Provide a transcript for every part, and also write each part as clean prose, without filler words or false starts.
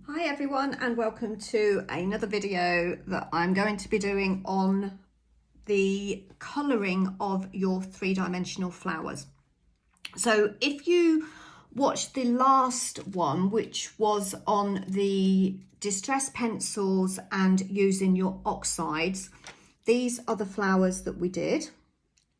Hi everyone, and welcome to another video that I'm going to be doing on the colouring of your three-dimensional flowers. So if you watched the last one, which was on the distress pencils and using your oxides, these are the flowers that we did.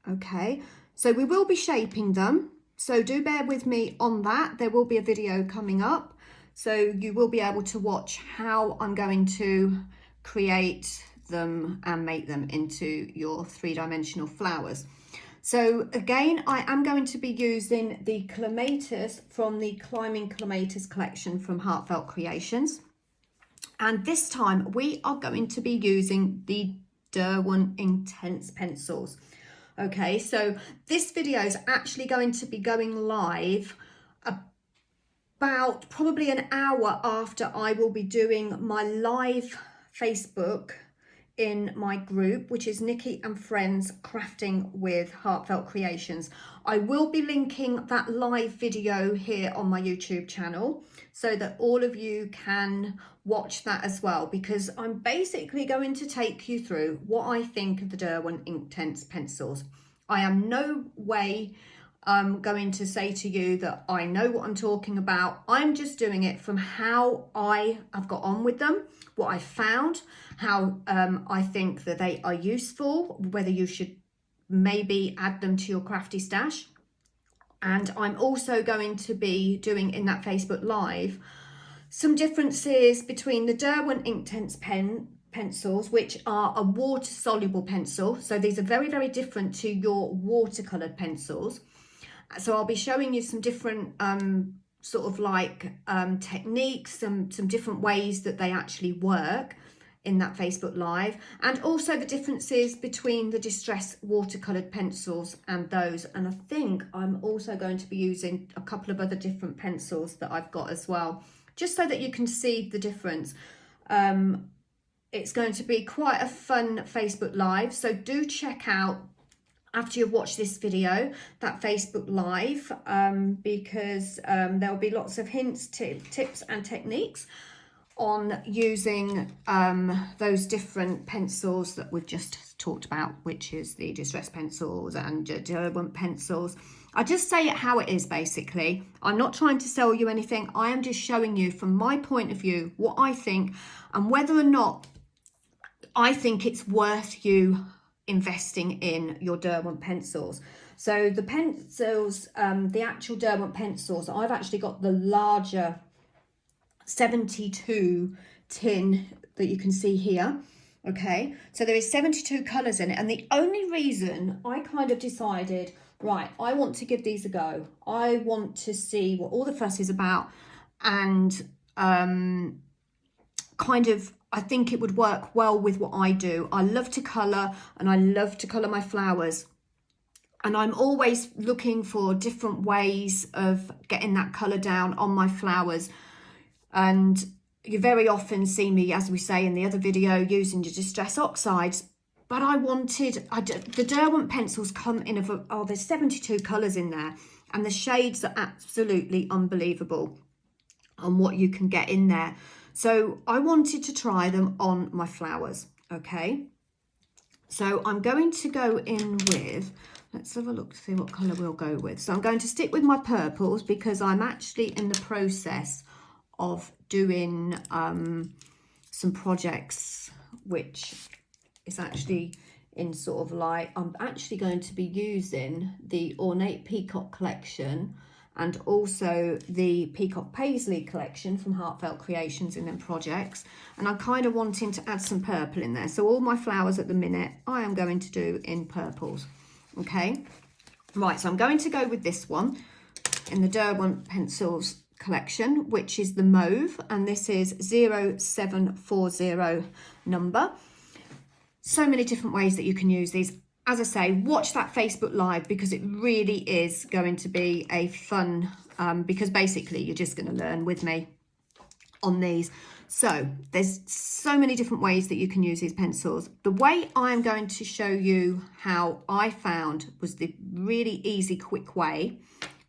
Okay, so we will be shaping them, so do bear with me on that. There will be a video coming up, so you will be able to watch how I'm going to create them and make them into your three-dimensional flowers. So again, I am going to be using the clematis from the Climbing Clematis collection from Heartfelt Creations. And this time we are going to be using the Derwent Inktense pencils. Okay, so this video is actually going to be going live about probably an hour after I will be doing my live Facebook in my group, which is Nikki and Friends Crafting with Heartfelt Creations. I will be linking that live video here on my YouTube channel so that all of you can watch that as well, because I'm basically going to take you through what I think of the Derwent Inktense pencils. I am no way going to say to you that I know what I'm talking about. I'm just doing it from how I have got on with them, what I found, how I think that they are useful, whether you should maybe add them to your crafty stash. And I'm also going to be doing in that Facebook Live some differences between the Derwent Inktense pencils, which are a water soluble pencil. So these are very, very different to your watercolored pencils. So I'll be showing you some different sort of like techniques, some different ways that they actually work in that Facebook Live, and also the differences between the distress watercolored pencils and those. And I think I'm also going to be using a couple of other different pencils that I've got as well, just so that you can see the difference. It's going to be quite a fun Facebook Live, so do check out, after you've watched this video, that Facebook Live, because there'll be lots of hints, tips and techniques on using those different pencils that we've just talked about, which is the distress pencils and Derwent pencils. I just say it how it is, basically. I'm not trying to sell you anything. I am just showing you from my point of view what I think and whether or not I think it's worth you investing in your Derwent pencils. So the pencils, the actual Derwent pencils, I've actually got the larger 72 tin that you can see here. Okay, so there is 72 colors in it, and the only reason I kind of decided, right, I want to give these a go, I want to see what all the fuss is about, and kind of I think it would work well with what I do. I love to colour, and I love to colour my flowers, and I'm always looking for different ways of getting that colour down on my flowers. And you very often see me, as we say in the other video, using your distress oxides, but I wanted, the Derwent pencils come in, there's 72 colours in there, and the shades are absolutely unbelievable on what you can get in there. So I wanted to try them on my flowers, okay? So I'm going to go in with, let's have a look to see what colour we'll go with. So I'm going to stick with my purples because I'm actually in the process of doing some projects, which is actually in sort of like, I'm actually going to be using the Ornate Peacock collection and also the Peacock Paisley collection from Heartfelt Creations in them projects, and I'm kind of wanting to add some purple in there. So all my flowers at the minute I am going to do in purples. Okay, right, so I'm going to go with this one in the Derwent pencils collection, which is the mauve, and this is 0740 number. So many different ways that you can use these. As I say, watch that Facebook Live because it really is going to be a fun, because basically you're just going to learn with me on these. So there's so many different ways that you can use these pencils. The way I'm going to show you how I found was the really easy, quick way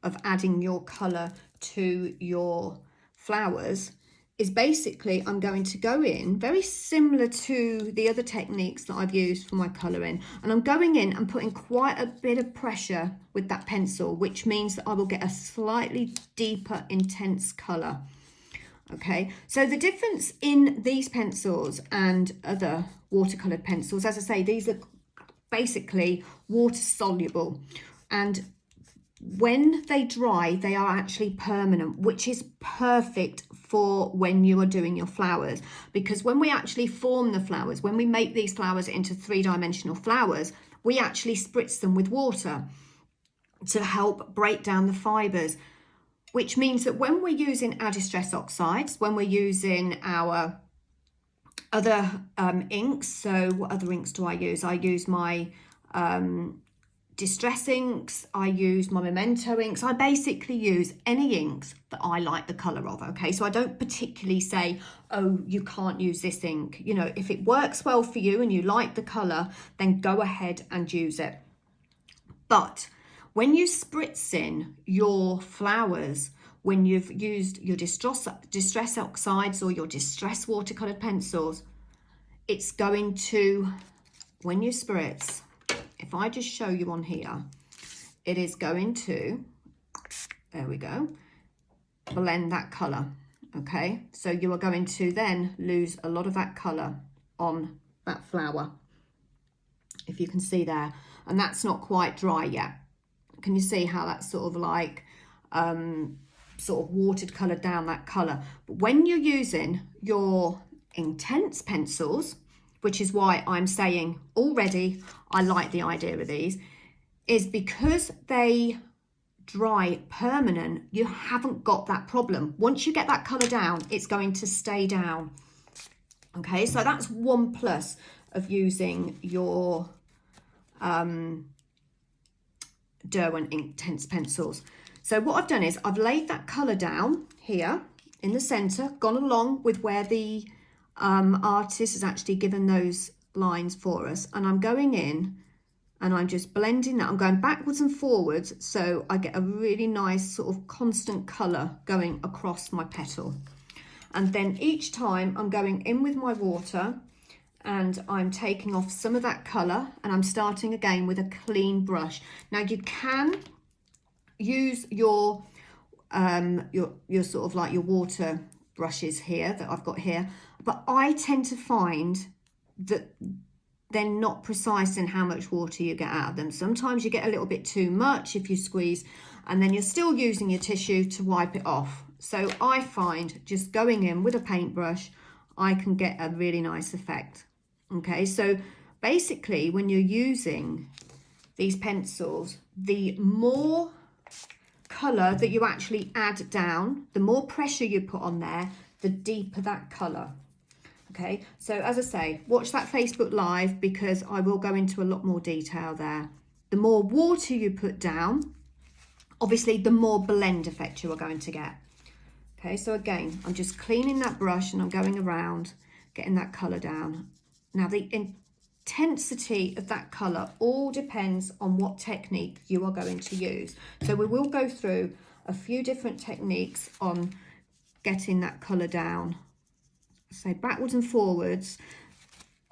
of adding your colour to your flowers is basically I'm going to go in very similar to the other techniques that I've used for my colouring, and I'm going in and putting quite a bit of pressure with that pencil, which means that I will get a slightly deeper intense colour. Okay, so the difference in these pencils and other watercolour pencils, as I say, these are basically water soluble, and when they dry, they are actually permanent, which is perfect for when you are doing your flowers, because when we actually form the flowers, when we make these flowers into three-dimensional flowers, we actually spritz them with water to help break down the fibers, which means that when we're using our distress oxides, when we're using our other inks, so what other inks do I use? I use my distress inks, I use my memento inks. I basically use any inks that I like the colour of, okay? So I don't particularly say, oh, you can't use this ink. You know, if it works well for you and you like the colour, then go ahead and use it. But when you spritz in your flowers, when you've used your distress oxides or your distress watercoloured pencils, it's going to, when you spritz, if I just show you on here, it is going to, there we go, blend that colour, okay? So you are going to then lose a lot of that colour on that flower, if you can see there. And that's not quite dry yet. Can you see how that's sort of like, sort of watered colour down that colour? But when you're using your Inktense pencils, which is why I'm saying already I like the idea of these, is because they dry permanent, you haven't got that problem. Once you get that colour down, it's going to stay down. Okay, so that's one plus of using your Derwent Inktense pencils. So what I've done is I've laid that colour down here in the centre, gone along with where the artist has actually given those lines for us, and I'm going in and I'm just blending that. I'm going backwards and forwards so I get a really nice sort of constant colour going across my petal. And then each time I'm going in with my water and I'm taking off some of that colour, and I'm starting again with a clean brush. Now you can use your sort of like your water brushes here that I've got here, but I tend to find that they're not precise in how much water you get out of them. Sometimes you get a little bit too much if you squeeze, and then you're still using your tissue to wipe it off. So I find just going in with a paintbrush, I can get a really nice effect. Okay, so basically when you're using these pencils, the more colour that you actually add down, the more pressure you put on there, the deeper that colour. Okay, so as I say, watch that Facebook Live because I will go into a lot more detail there. The more water you put down, obviously the more blend effect you are going to get. Okay, so again, I'm just cleaning that brush and I'm going around, getting that colour down. Now the intensity of that colour all depends on what technique you are going to use. So we will go through a few different techniques on getting that colour down. So backwards and forwards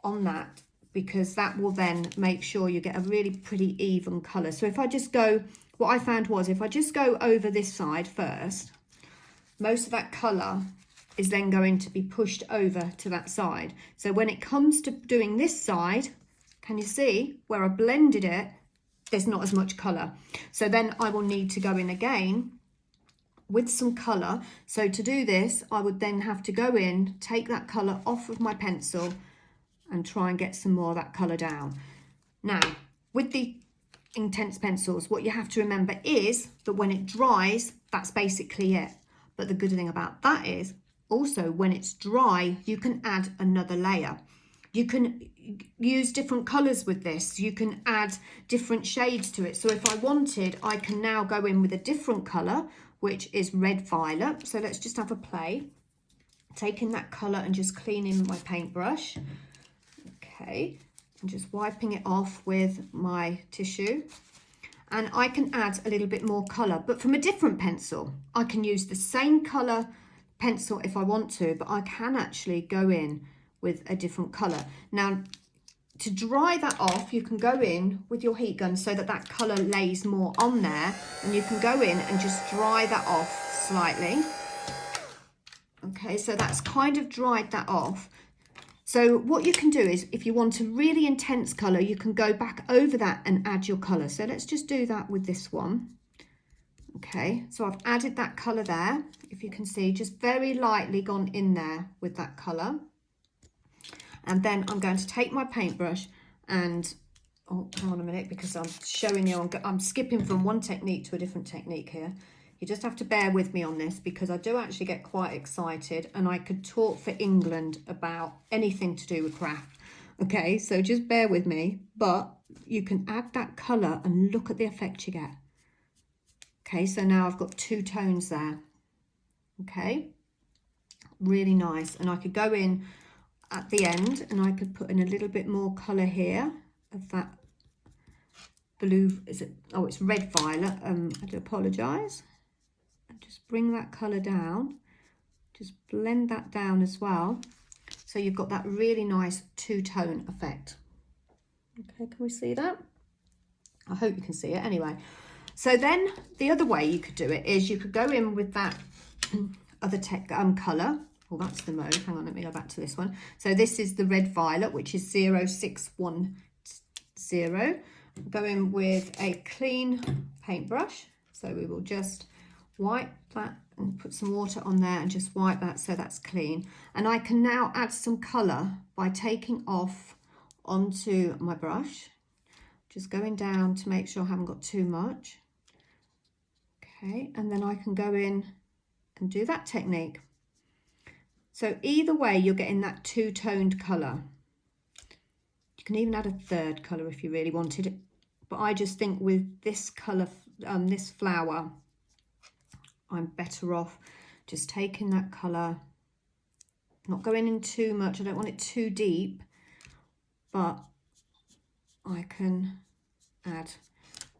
on that, because that will then make sure you get a really pretty even colour. So if I just go, what I found was if I just go over this side first, most of that colour is then going to be pushed over to that side. So when it comes to doing this side, can you see where I blended it, there's not as much colour. So then I will need to go in again with some colour. So to do this, I would then have to go in, take that colour off of my pencil and try and get some more of that colour down. Now, with the Inktense pencils, what you have to remember is that when it dries, that's basically it. But the good thing about that is also when it's dry, you can add another layer. You can use different colours with this. You can add different shades to it. So if I wanted, I can now go in with a different colour, which is red violet. So let's just have a play. Taking that colour and just cleaning my paintbrush. Okay, and just wiping it off with my tissue. And I can add a little bit more colour, but from a different pencil. I can use the same colour pencil if I want to, but I can actually go in with a different colour. Now, to dry that off, you can go in with your heat gun so that that colour lays more on there, and you can go in and just dry that off slightly. Okay, so that's kind of dried that off. So what you can do is, if you want a really intense colour, you can go back over that and add your colour. So let's just do that with this one. Okay, so I've added that colour there. If you can see, just very lightly gone in there with that colour. And then I'm going to take my paintbrush and, oh, hang on a minute, because I'm showing you, I'm skipping from one technique to a different technique here. You just have to bear with me on this, because I do actually get quite excited and I could talk for England about anything to do with craft. Okay, so just bear with me, but you can add that colour and look at the effect you get. Okay, so now I've got two tones there. Okay, really nice. And I could go in at the end and I could put in a little bit more colour here of that blue, is it, oh, it's red violet, I do apologise. And just bring that colour down, just blend that down as well, so you've got that really nice two-tone effect. Okay, can we see that? I hope you can see it anyway. So then the other way you could do it is you could go in with that other colour. Well, that's the mauve. Hang on, let me go back to this one. So this is the red violet, which is 0610. Go in with a clean paintbrush. So we will just wipe that and put some water on there and just wipe that so that's clean. And I can now add some colour by taking off onto my brush. Just going down to make sure I haven't got too much. Okay, and then I can go in and do that technique. So either way, you're getting that two-toned colour. You can even add a third colour if you really wanted it. But I just think with this colour, this flower, I'm better off just taking that colour, not going in too much. I don't want it too deep, but I can add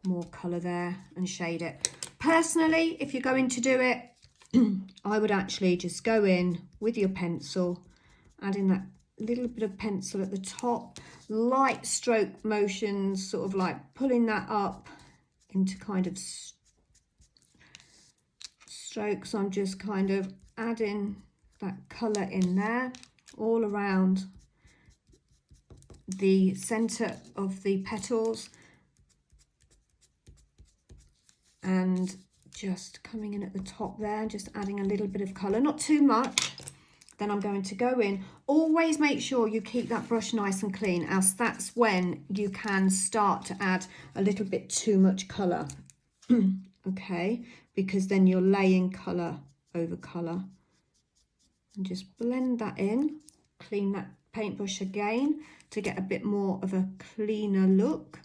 more colour there and shade it. Personally, if you're going to do it, I would actually just go in with your pencil, adding that little bit of pencil at the top, light stroke motions, sort of like pulling that up into kind of strokes. I'm just kind of adding that colour in there all around the centre of the petals, and just coming in at the top there and just adding a little bit of colour, not too much. Then I'm going to go in. Always make sure you keep that brush nice and clean, else that's when you can start to add a little bit too much colour. Okay, because then you're laying colour over colour. And just blend that in, clean that paintbrush again to get a bit more of a cleaner look.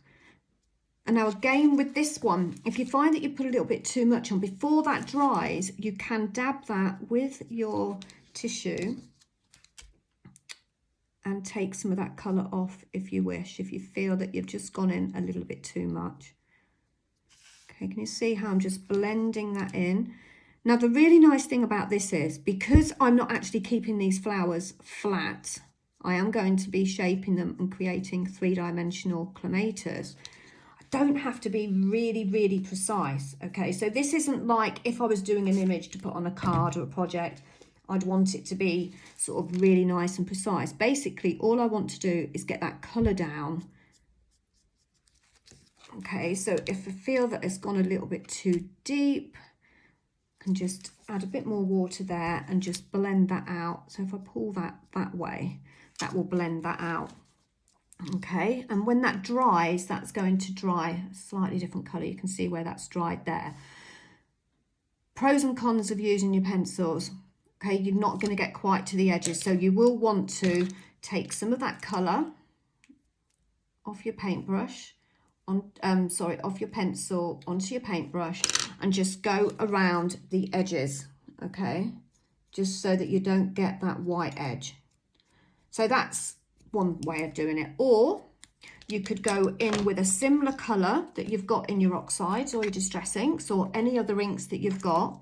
And now again with this one, if you find that you put a little bit too much on, before that dries, you can dab that with your tissue and take some of that colour off if you wish, if you feel that you've just gone in a little bit too much. Okay, can you see how I'm just blending that in? Now the really nice thing about this is, because I'm not actually keeping these flowers flat, I am going to be shaping them and creating three-dimensional clematis. Don't have to be really, really precise. Okay, so this isn't like if I was doing an image to put on a card or a project, I'd want it to be sort of really nice and precise. Basically, all I want to do is get that colour down. Okay, so if I feel that it's gone a little bit too deep, I can just add a bit more water there and just blend that out. So if I pull that way, that will blend that out. Okay, and when that dries, that's going to dry a slightly different colour. You can see where that's dried there. Pros and cons of using your pencils. Okay, you're not going to get quite to the edges, so you will want to take some of that colour off your paintbrush, off your pencil onto your paintbrush, and just go around the edges. Okay, just so that you don't get that white edge. So that's one way of doing it. Or you could go in with a similar colour that you've got in your oxides or your distress inks or any other inks that you've got,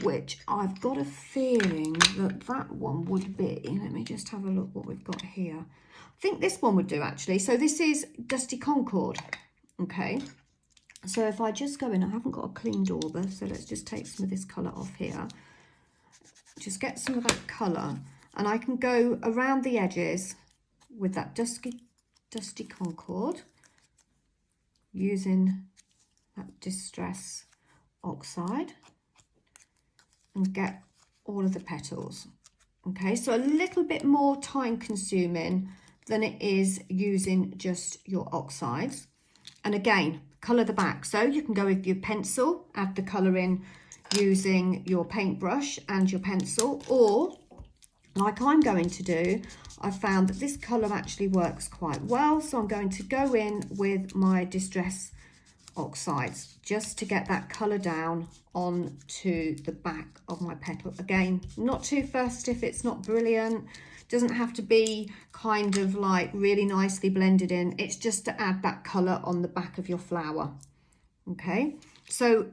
which I've got a feeling that that one would be. Let me just have a look what we've got here. I think this one would do actually. So this is Dusty Concord. Okay. So if I just go in, I haven't got a clean dauber, so let's just take some of this colour off here. Just get some of that colour, and I can go around the edges with that Dusty Concord using that Distress Oxide and get all of the petals. Okay, so a little bit more time consuming than it is using just your oxides. And again, colour the back. So you can go with your pencil, add the colour in using your paintbrush and your pencil, or like I'm going to do, I found that this colour actually works quite well. So I'm going to go in with my Distress Oxides just to get that colour down onto the back of my petal. Again, not too fussed if it's not brilliant. Doesn't have to be kind of like really nicely blended in. It's just to add that colour on the back of your flower. Okay, so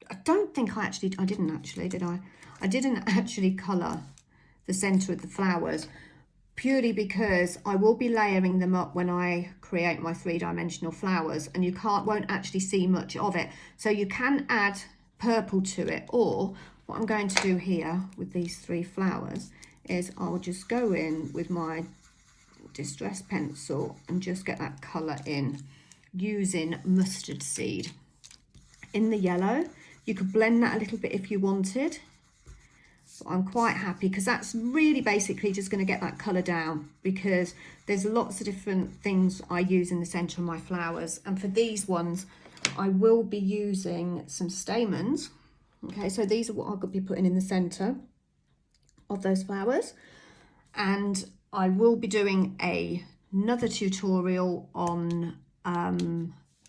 I don't think I didn't actually, did I? I didn't actually colour the centre of the flowers, purely because I will be layering them up when I create my three-dimensional flowers, and you won't actually see much of it. So you can add purple to it, or what I'm going to do here with these three flowers is I'll just go in with my Distress pencil and just get that colour in using mustard seed in the yellow. You could blend that a little bit if you wanted. I'm quite happy because that's really basically just going to get that colour down, because there's lots of different things I use in the centre of my flowers, and for these ones I will be using some stamens. Okay, so these are what I'll be putting in the centre of those flowers, and I will be doing another tutorial on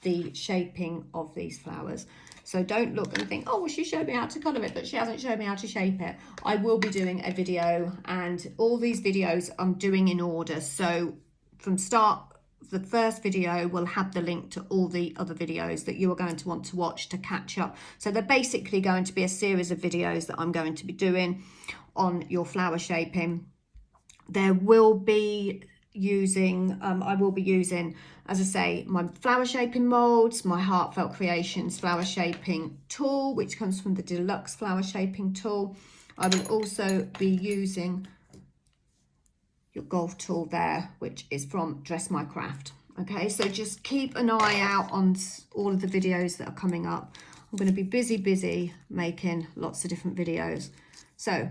the shaping of these flowers. So don't look and think, oh, well, she showed me how to colour it, but she hasn't shown me how to shape it. I will be doing a video, and all these videos I'm doing in order. So from start, the first video will have the link to all the other videos that you are going to want to watch to catch up. So they're basically going to be a series of videos that I'm going to be doing on your flower shaping. There will be I will be using, as I say, my flower shaping molds, my Heartfelt Creations flower shaping tool, which comes from the deluxe flower shaping tool. I will also be using your golf tool there, which is from Dress My Craft. Okay, so just keep an eye out on all of the videos that are coming up. I'm going to be busy making lots of different videos. So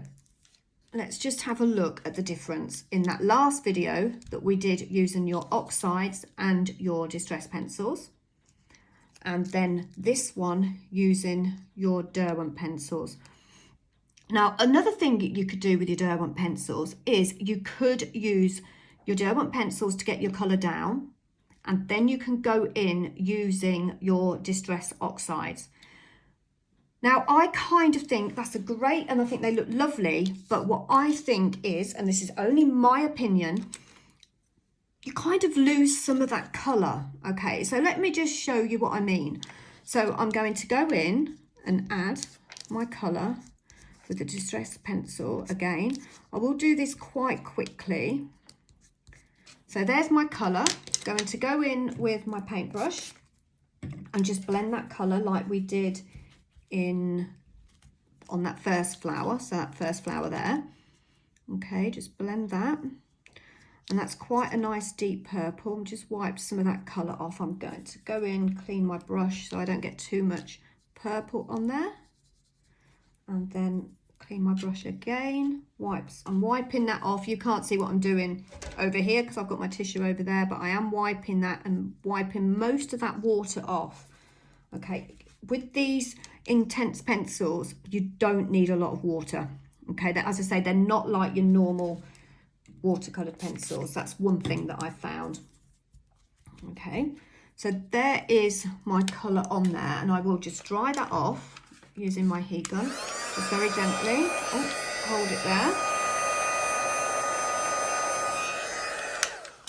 let's just have a look at the difference in that last video that we did using your oxides and your distress pencils, and then this one using your Derwent pencils. Now, another thing you could do with your Derwent pencils is you could use your Derwent pencils to get your colour down, and then you can go in using your distress oxides. Now, I kind of think that's a great, and I think they look lovely, but what I think is, and this is only my opinion, you kind of lose some of that colour. Okay, so let me just show you what I mean. So I'm going to go in and add my colour with the distress pencil again. I will do this quite quickly. So there's my colour. Going to go in with my paintbrush and just blend that colour like we did on that first flower, so that first flower there. Okay, just blend that, and that's quite a nice deep purple. And just wipe some of that colour off. I'm going to go in, clean my brush so I don't get too much purple on there, and then clean my brush again. I'm wiping that off. You can't see what I'm doing over here because I've got my tissue over there, but I am wiping that and wiping most of that water off. Okay, with these Inktense pencils, you don't need a lot of water. Okay, as I say, they're not like your normal watercolored pencils. That's one thing that I found. Okay, so there is my colour on there, and I will just dry that off using my heat gun, just very gently. Oh, hold it there,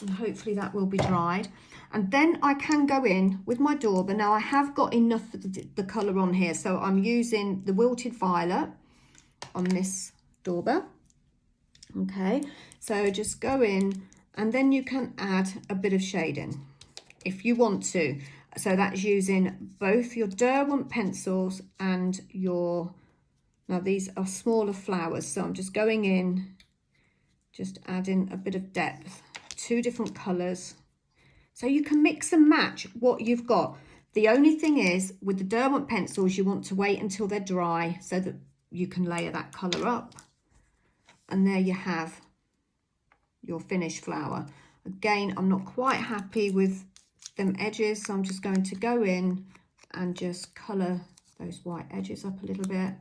and hopefully that will be dried. And then I can go in with my dauber. Now I have got enough of the colour on here, so I'm using the Wilted Violet, on this dauber. Okay, so just go in, and then you can add a bit of shading if you want to. So that's using both your Derwent pencils and your, now these are smaller flowers, so I'm just going in, just adding a bit of depth, 2 different colours. So you can mix and match what you've got. The only thing is, with the Derwent pencils, you want to wait until they're dry so that you can layer that colour up. And there you have your finished flower. Again, I'm not quite happy with them edges, so I'm just going to go in and just colour those white edges up a little bit.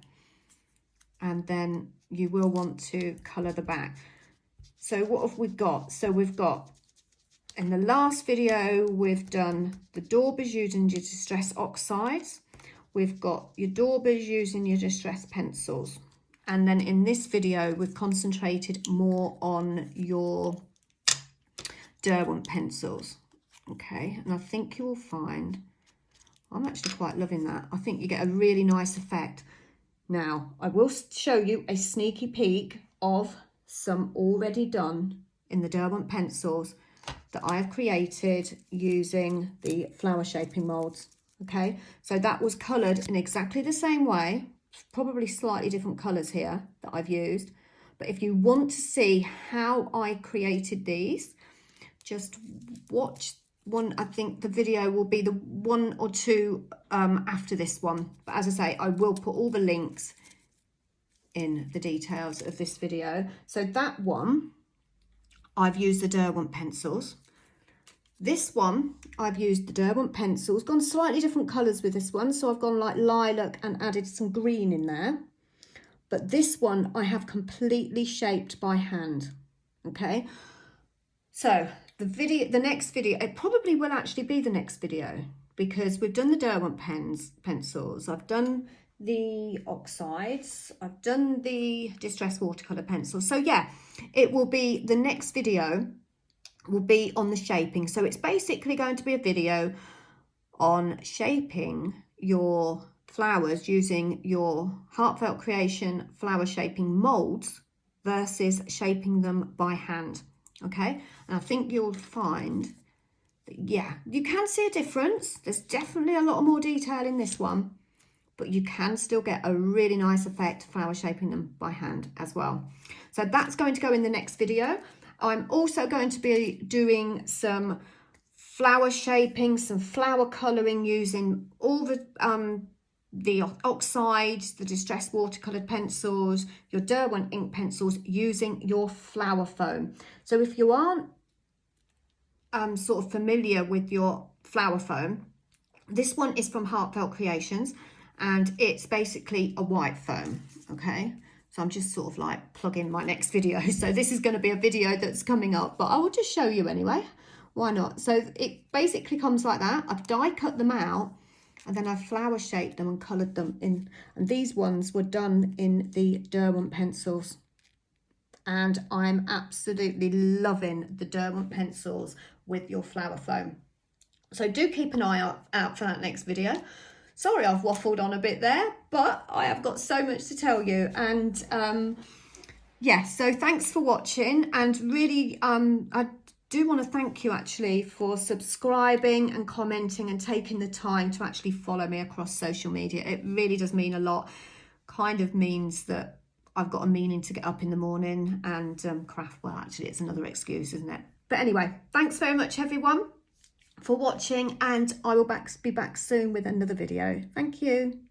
And then you will want to colour the back. So what have we got? So we've got, in the last video, we've done the daubers using your distress oxides. We've got your daubers using your distress pencils. And then in this video, we've concentrated more on your Derwent pencils. Okay, and I think you will find, I'm actually quite loving that. I think you get a really nice effect. Now, I will show you a sneaky peek of some already done in the Derwent pencils that I have created using the flower shaping molds. Okay, so that was coloured in exactly the same way, probably slightly different colours here that I've used. But if you want to see how I created these, just watch one. I think the video will be the 1 or 2 after this one. But as I say, I will put all the links in the details of this video. So that one, I've used the Derwent pencils. This one, I've used the Derwent pencils, gone slightly different colours with this one. So I've gone like lilac and added some green in there. But this one I have completely shaped by hand. Okay, so the next video, it probably will actually be the next video, because we've done the Derwent pencils, I've done the oxides, I've done the distress watercolour pencils. So yeah, it will be, the next video will be on the shaping. So it's basically going to be a video on shaping your flowers using your Heartfelt Creation flower shaping molds versus shaping them by hand. Okay, and I think you'll find that, yeah, you can see a difference. There's definitely a lot more detail in this one, but you can still get a really nice effect flower shaping them by hand as well. So that's going to go in the next video. I'm also going to be doing some flower shaping, some flower colouring using all the oxides, the distressed watercoloured pencils, your Derwent ink pencils, using your flower foam. So if you aren't sort of familiar with your flower foam, this one is from Heartfelt Creations, and it's basically a white foam. Okay, so I'm just sort of like plugging my next video. So this is going to be a video that's coming up, but I will just show you anyway. Why not? So it basically comes like that. I've die cut them out, and then I've flower shaped them and coloured them in. And these ones were done in the Derwent pencils. And I'm absolutely loving the Derwent pencils with your flower foam. So do keep an eye out for that next video. Sorry, I've waffled on a bit there, but I have got so much to tell you. And yeah, so thanks for watching. And really, I do want to thank you actually for subscribing and commenting and taking the time to actually follow me across social media. It really does mean a lot. Kind of means that I've got a meaning to get up in the morning and craft. Well, actually, it's another excuse, isn't it? But anyway, thanks very much, everyone, for watching, and I will be back soon with another video. Thank you.